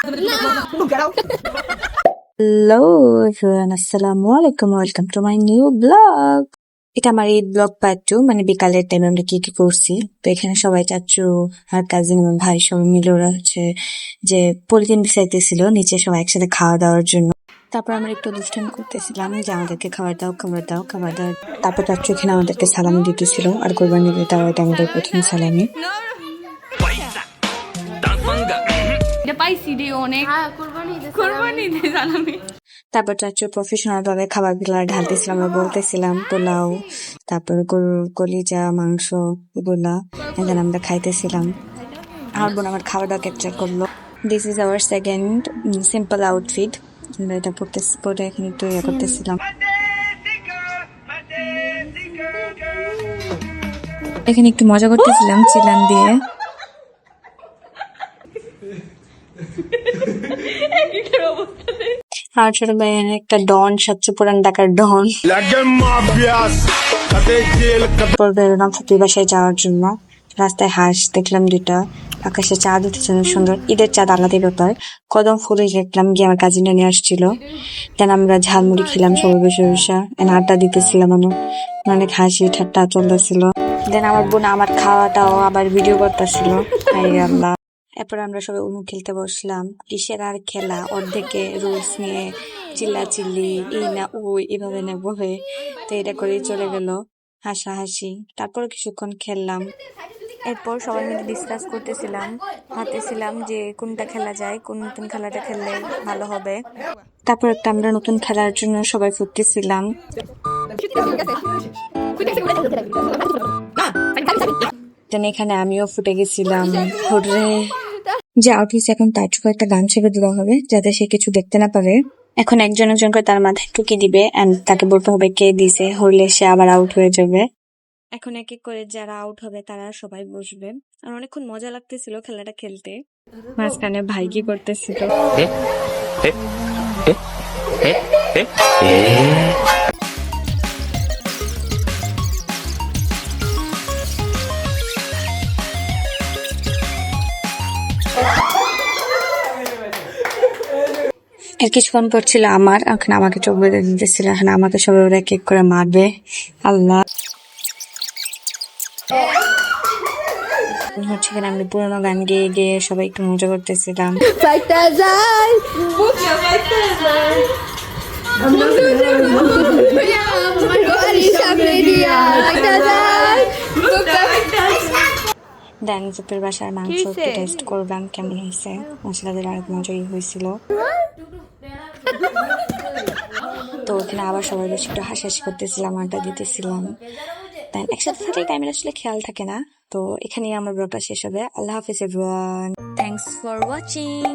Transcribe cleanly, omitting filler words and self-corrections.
Hello everyone, আসসালামু আলাইকুম, welcome to my new blog. এটা আমার ঈদ ব্লগ পার্ট 2, মানে বিকালের টাইমে আমরা কি কি করছি। তো এখানে সবাই চাচ্চু আর কাজিন এবং ভাই সবাই মিলে ওরা যে পলিথিন বিছাইতেছিল নিচে সবাই একসাথে খাওয়া দাওয়ার জন্য। তারপর আমরা একটু অনুষ্ঠান করতেছিলাম যে আমাদেরকে খাবার দাও। তারপর চাচ্চু এখানে আমাদেরকে সালামি দিতেছিল, আর কোরবানি দিতে এটা আমাদের প্রথম সালামি। তারপর চাচ্চু প্রফেশনাল ভাবে খাবার গুলা ঢালতেছিলাম, আমরা বলতেছিলাম পোলাও, তারপর গরুর কলিজা, মাংস, এগুলা এখানে আমরা খাইতেছিলাম। আমার বোন আমার খাওয়া দাওয়া ক্যাপচার করলো। This is our second simple outfit. আমরা এটা পরে এখানে একটু ইয়ে করতেছিলাম। এখানে একটু মজা করতেছিলাম চিলান দিয়ে। আর ছোট ভাই একটা ডন, সবচেয়ে পুরান ঢাকার ডন। বেরোলাম ফুপির বাসায় যাওয়ার জন্য। রাস্তায় হাঁস দেখলাম 2টা, আকাশে চাঁদ উঠেছে সুন্দর, ঈদের চাঁদ আলাদা ব্যাপার। কদম ফুলে দেখলাম গিয়ে আমার কাজিনরা নিয়ে আসছিল। দেন আমরা ঝালমুড়ি খেলাম সবাই বসে বসে, আড্ডা দিতেছিলাম, অনেক হাসি ঠাট্টা চলতেছিল। দেন আমার বোন আমার খাওয়াটাও আবার ভিডিও করতেছিল। আল্লাহ। এরপর আমরা সবাই উনু খেলতে বসলাম। কিসের আর খেলা, অর্ধেকে রুলস নিয়ে চিল্লাচিল্লি, এই না ওই এভাবে না বলে, তো এটা করেই চলে গেল হাসাহাসি। তারপর কিছুক্ষণ খেললাম। এরপর সবাই মিলে ডিসকাস করতেছিলাম, ভাবতেছিলাম যে কোনটা খেলা যায়, কোন নতুন খেলাটা খেললে ভালো হবে। তারপর একটা আমরা নতুন খেলার জন্য সবাই ফুটতেছিলাম। এখানে আমিও ফুটে গেছিলাম। যে আউটফিট এখন তার চোখে একটা গান ছেড়ে দেওয়া হবে যাতে সে কিছু দেখতে না পারে। এখন একজন একজন করে তার মাথায় টুকি দিবে এন্ড তাকে বলতে হবে কে দিছে, হলে সে আবার আউট হয়ে যাবে। এখন এক এক করে যারা আউট হবে তারা সবাই বসবে। আর অনেকক্ষণ মজা লাগতেছিল খেলাটা খেলতে। মাঝখানে ভাই কি করতেছিল, এর কিছুক্ষণ পর ছিল আমার, এখন আমাকে চোখ বেঁধে দিতেছিল, এখন আমাকে সবাই ওরা এক এক করে মারবে। আল্লাহ। হচ্ছে কিনা আমি পুরোনো গান গেয়ে গিয়ে সবাই একটু মজা করতেছিলাম। দেন সুপের বাসার মাংস টেস্ট করলাম কেমন হয়েছে। মশলাদের অনেক মজাই হয়েছিল। তো ওখানে আবার সবাই বেশি একটু হাসাহাসি করতেছিলাম, আড্ডা দিতেছিলাম। দেন একসাথে থাকলে টাইমের আসলে খেয়াল থাকে না। তো এখানেই আমার ব্লগটা শেষ হবে। আল্লাহ হাফিজ এভরিওয়ান, থ্যাঙ্কস ফর ওয়াচিং।